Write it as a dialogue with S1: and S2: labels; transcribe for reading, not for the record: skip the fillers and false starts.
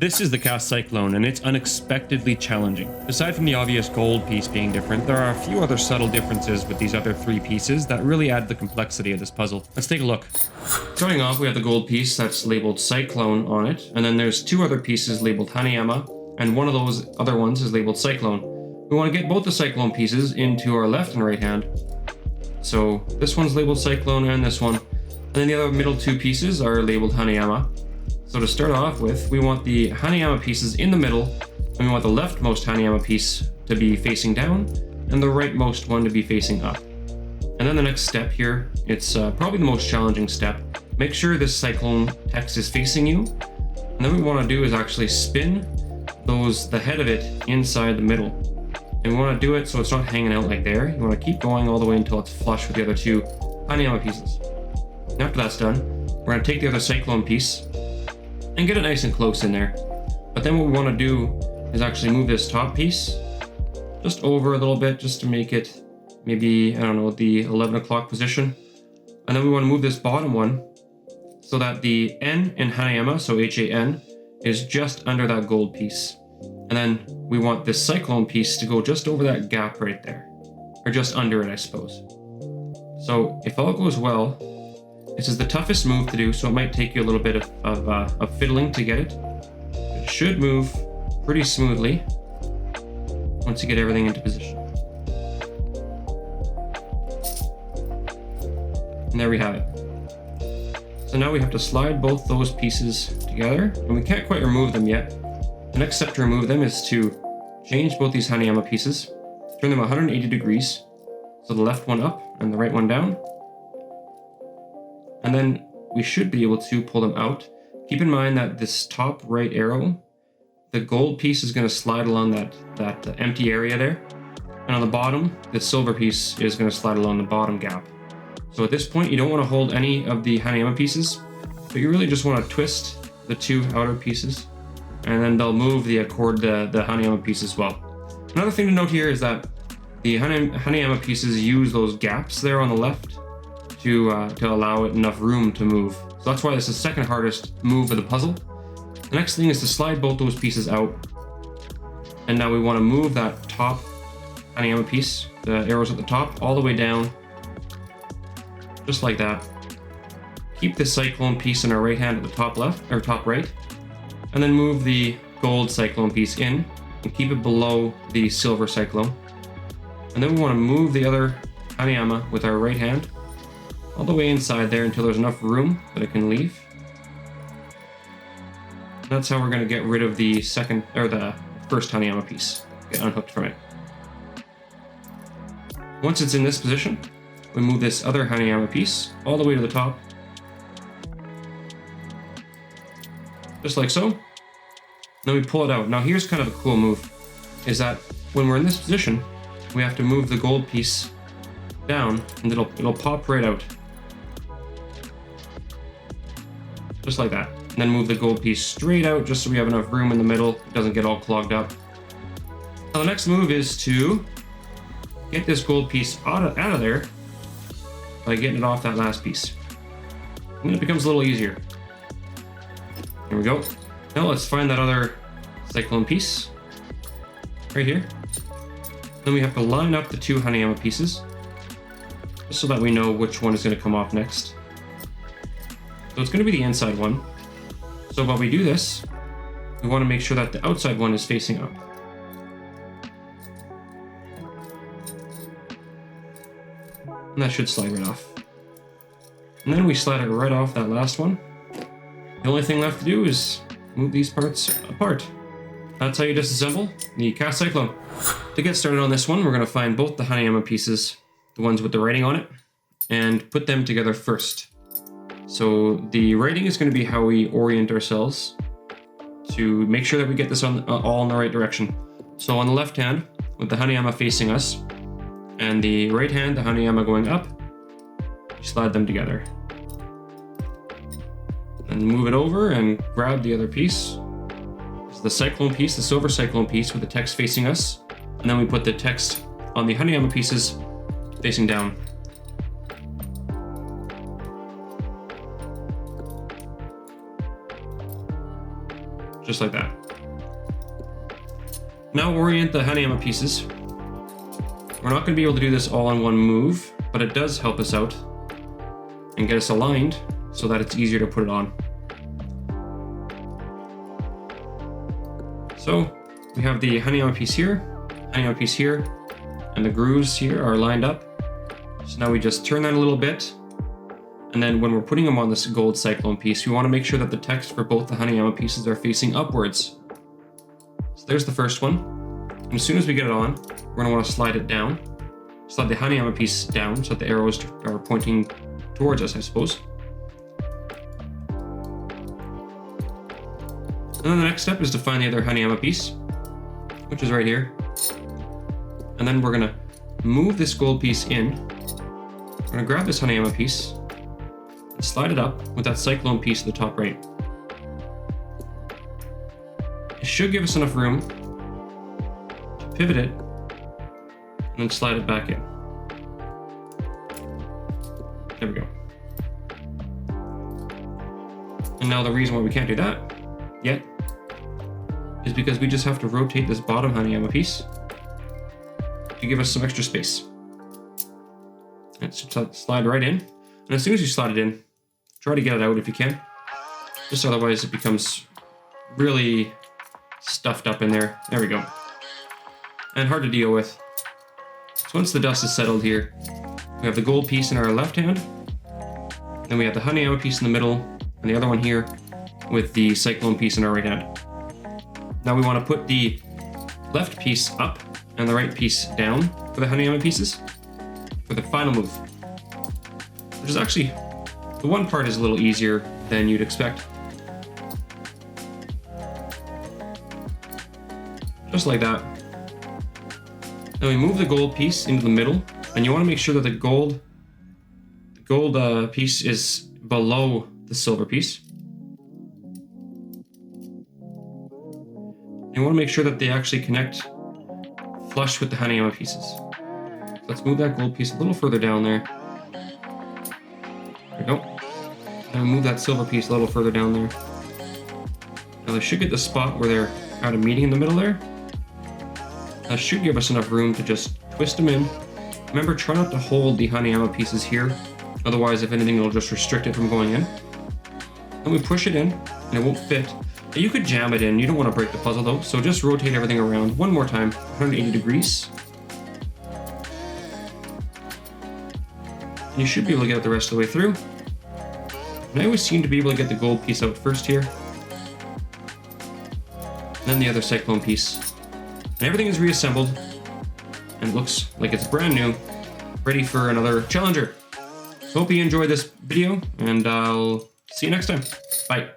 S1: This is the Cast Cyclone, and it's unexpectedly challenging. Aside from the obvious gold piece being different, there are a few other subtle differences with these other three pieces that really add the complexity of this puzzle. Let's take a look. Starting off, we have the gold piece that's labeled Cyclone on it, and then there's two other pieces labeled Hanayama, and one of those other ones is labeled Cyclone. We want to get both the Cyclone pieces into our left and right hand. So this one's labeled Cyclone and this one. And then the other middle two pieces are labeled Hanayama. So to start off with, we want the Hanayama pieces in the middle, and we want the leftmost Hanayama piece to be facing down, and the rightmost one to be facing up. And then the next step here, it's probably the most challenging step. Make sure this Cyclone text is facing you, and then what we want to do is actually spin the head of it inside the middle. And we want to do it so it's not hanging out like there. You want to keep going all the way until it's flush with the other two Hanayama pieces. And after that's done, we're going to take the other Cyclone piece and get it nice and close in there. But then what we want to do is actually move this top piece just over a little bit, just to make it maybe, I don't know, the 11 o'clock position. And then we want to move this bottom one so that the N in Hanayama, so H-A-N, is just under that gold piece. And then we want this Cyclone piece to go just over that gap right there, or just under it, I suppose. So if all goes well, this is the toughest move to do, so it might take you a little bit of fiddling to get it. It should move pretty smoothly once you get everything into position. And there we have it. So now we have to slide both those pieces together, and we can't quite remove them yet. The next step to remove them is to change both these Hanayama pieces, turn them 180 degrees, so the left one up and the right one down. And then we should be able to pull them out. Keep in mind that this top right arrow, the gold piece is going to slide along that empty area there. And on the bottom, the silver piece is going to slide along the bottom gap. So at this point, you don't want to hold any of the Hanayama pieces, but you really just want to twist the two outer pieces, and then they'll move the Hanayama piece as well. Another thing to note here is that the Hanayama pieces use those gaps there on the left to allow it enough room to move. So that's why this is the second hardest move of the puzzle. The next thing is to slide both those pieces out. And now we want to move that top Hanayama piece, the arrows at the top, all the way down. Just like that. Keep the Cyclone piece in our right hand at the top left, or top right. And then move the gold Cyclone piece in and keep it below the silver Cyclone. And then we want to move the other Hanayama with our right hand all the way inside there until there's enough room that it can leave. And that's how we're going to get rid of the the first Hanayama piece. Get unhooked from it. Once it's in this position, we move this other Hanayama piece all the way to the top. Just like so. Then we pull it out. Now here's kind of a cool move, is that when we're in this position, we have to move the gold piece down and it'll pop right out. Just like that. And then move the gold piece straight out just so we have enough room in the middle. It doesn't get all clogged up. Now the next move is to get this gold piece out of there by getting it off that last piece. And then it becomes a little easier. Here we go. Now let's find that other Cyclone piece right here. Then we have to line up the two Hanayama pieces just so that we know which one is going to come off next. So it's going to be the inside one. So while we do this, we want to make sure that the outside one is facing up. And that should slide right off. And then we slide it right off that last one. The only thing left to do is move these parts apart. That's how you disassemble the Cast Cyclone. To get started on this one, we're going to find both the Hanayama pieces, the ones with the writing on it, and put them together first. So the writing is going to be how we orient ourselves to make sure that we get this all in the right direction. So on the left hand, with the Hanayama facing us, and the right hand, the Hanayama going up, we slide them together. And move it over and grab the other piece. This is the Cyclone piece, the silver Cyclone piece with the text facing us. And then we put the text on the Hanayama pieces facing down. just like that. Now orient the Hanayama pieces. We're not going to be able to do this all in one move, but it does help us out and get us aligned so that it's easier to put it on. So we have the Hanayama piece here, and the grooves here are lined up. So now we just turn that a little bit. And then when we're putting them on this gold cyclone piece, we want to make sure that the text for both the Hanayama pieces are facing upwards. So there's the first one. And as soon as we get it on, we're going to want to slide it down. Slide the Hanayama piece down so that the arrows are pointing towards us, I suppose. And then the next step is to find the other Hanayama piece, which is right here. And then we're going to move this gold piece in. We're going to grab this Hanayama piece and slide it up with that cyclone piece at the top right. It should give us enough room to pivot it and then slide it back in. There we go. And now the reason why we can't do that yet is because we just have to rotate this bottom Hanayama piece to give us some extra space. And it should slide right in. And as soon as you slide it in, try to get it out if you can. Just otherwise it becomes really stuffed up in there. There we go. And hard to deal with. So once the dust is settled here, we have the gold piece in our left hand. Then we have the Hanayama piece in the middle, and the other one here with the cyclone piece in our right hand. Now we want to put the left piece up and the right piece down for the Hanayama pieces for the final move. Which is actually, the one part is a little easier than you'd expect. Just like that. Then we move the gold piece into the middle, and you want to make sure that the gold piece is below the silver piece. You want to make sure that they actually connect flush with the Hanayama pieces. So let's move that gold piece a little further down there. There we go. And move that silver piece a little further down there. Now they should get the spot where they're kind of meeting in the middle there. That should give us enough room to just twist them in. Remember, try not to hold the Hanayama pieces here. Otherwise, if anything, it'll just restrict it from going in. Then we push it in, and it won't fit. You could jam it in. You don't want to break the puzzle, though. So just rotate everything around one more time, 180 degrees. And you should be able to get it the rest of the way through. And I always seem to be able to get the gold piece out first here. And then the other cyclone piece. And everything is reassembled. And it looks like it's brand new, ready for another challenger. So hope you enjoyed this video, and I'll see you next time. Bye.